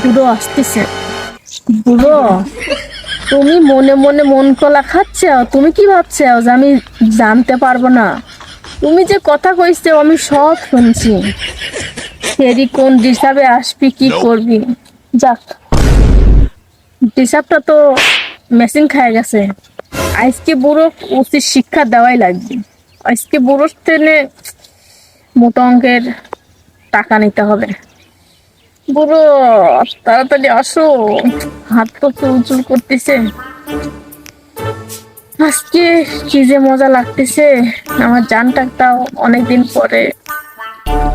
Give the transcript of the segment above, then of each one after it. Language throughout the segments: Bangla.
বুড়ো আসতেছে। বুড়ো, তুমি মনে মনে মন কলা খাচ্ছ? তুমি কি ভাবছো যে আমি জানতে পারবো না? তুমি যে কথা কইছো আমি সব শুনছি। ফেরি কোন হিসাবে আসবি, কি করবি? যাক, হিসাবটা তো মেশিন খায় গেছে। আজকে বুড়ো উচিত শিক্ষা দেওয়াই লাগবে। আজকে বুড়োর থেকে মোটা অঙ্কের টাকা নিতে হবে। বুড়ো, তাড়াতাড়ি আসো, হাত তো চুল করতেছে। আজকে কি যে মজা লাগতেছে। আমার জানটাও অনেকদিন পরে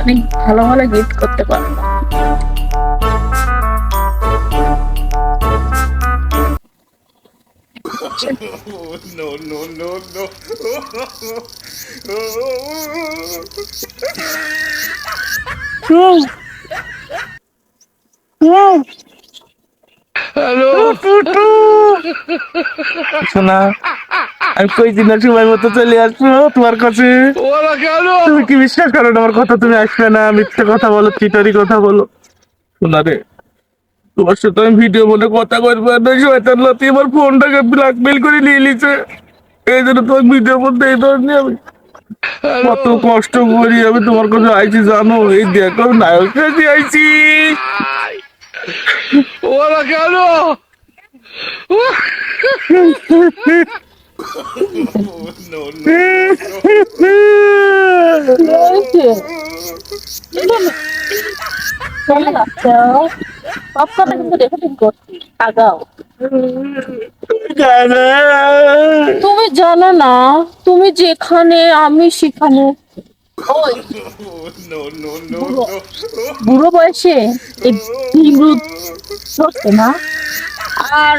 অনেক ভালো ভালো গিফট করতে পারবো। No, no, no, no. Hello শোনা, আমি কই দিন সময় মতো চলে আসবো তোমার কাছে। তুমি কি বিশ্বাস করো না আমার কথা? তুমি আসবে না, মিথ্যে কথা বলো, চিটারি কথা বলো। শোনা রে, তোমার সাথে আমি ভিডিও বলে কথা করবো না। শয়তান লাতি আমার ফোনটাকে ব্ল্যাকমেল করে নিয়ে নিছে। এই জন্য তোমার ভিডিও বলতে এই ধরনের আমি কত কষ্ট করি। আমি তোমার কাছে আইছি জানো? এই দেখো নায়ক সাথে আইছি। ওরা কেন? No, no. সব কথা কিন্তু রেকর্ডিং করছি, আগাও। তুমি জানো না, তুমি যেখানে আমি সেখানে। ওই No, no, no, বুড়ো, no. বুড়ো বয়সে এই বিমরুদ ধরছে না। আর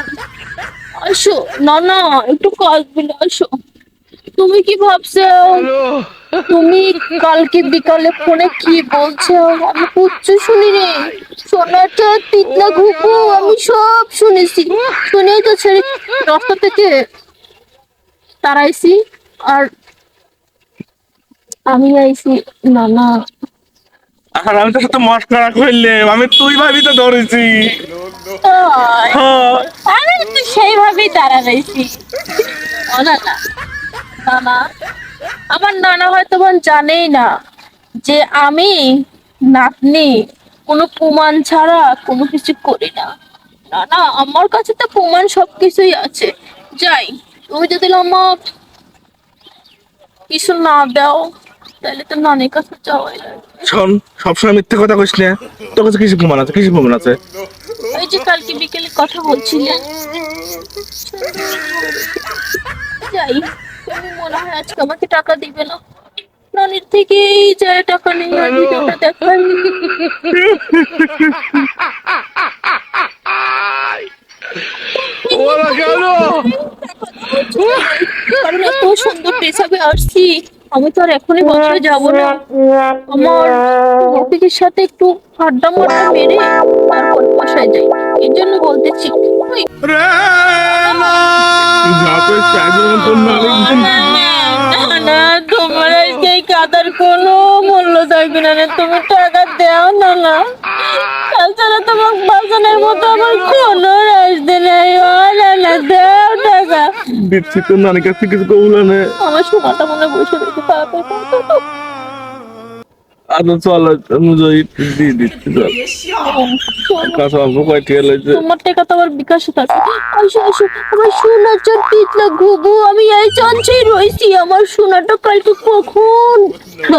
আসো না না, একটু কাজ দিলে আসো। তুমি কি ভাবছো? তুমি কালকে বিকালে ফোনে কি বলছো আমি কিচ্ছু শুনি রে। সোনাটা তিতলা ঘুঘু আমি সব শুনেছি। শুনেই তো ছেড়ে রাস্তা থেকে তাড়াইছি। আর আমি আইছি। না না, আর আমি তো সাথে মস্করা করলাম, আমি তুই ভাবি তো ধরেছি। তাই? হ্যাঁ, আমি তো সেইভাবেই দাঁড়াইছি। ও না না, নানা, আমার নানা হয়তো জানেই না যে আমি নাতনি কোনো প্রমাণ ছাড়া কোনো কিছু করি না। না না, আমার কাছে তো প্রমাণ সবকিছুই আছে। যাই, তুমি যদি আমার কিছু না দাও তাহলে তো নানির কাছে যাওয়াই লাগবে। শোন, সবসময় মিথ্যে কথা কইস না। তোর কাছে কিছু প্রমাণ আছে? কিছু প্রমাণ আছে? ওই যে কালকে বিকেলে কথা বলছিলেন। যাই, তুমি মনে হয় আজকে আমাকে টাকা দিবে না। নানির থেকেই যায় টাকা নেই, আর ভিডিওটা দেখাই। ওরা কেন? কারণ এত সুন্দর পেশাবে আসছি, আমি তো আর এখনই বাসায় যাবো না। আমার রফিকের সাথে একটু আড্ডা মাড্ডা মেরে তারপর বাসায় যাই। এই জন্য বলতেছি ওই, যা তো একদম তোর মালিক। না না, তোমার আজকে এই কাদার কোনো মূল্য থাকবে না রে। তুমি টাকা দাও না না, তাছাড়া তোমার বাঁচানোর মতো আমার কোনো রাস্তা নেই। ও না না, দাও টাকা। দিচ্ছি তোর নানির কাছ থেকে কিছু কবুল নে। আমার সোনাটা মনে বসে রয়েছে, তাড়াতাড়ি আচ্ছা চল, আমি যাই, দিয়ে দিচ্ছি। চল, কাছে অল্প কয়টি এলাইছে। তোমার টাকা তো আমার বিকাশে থাকে। আসো আসো, আমার সোনা চোর তিতলা ঘুঘু, আমি এই চান্সেই রয়েছি। আমার সোনাটা কালকে কখন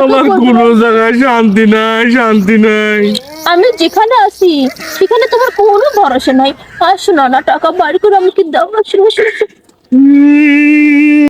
আমার কোনো জায়গায় শান্তি নাই, শান্তি নাই। আমি যেখানে আছি সেখানে তোমার কোনো ভরসা নাই। আসো না না, টাকা বাড়ি করে আমাকে দাও। আসো আসো আসো।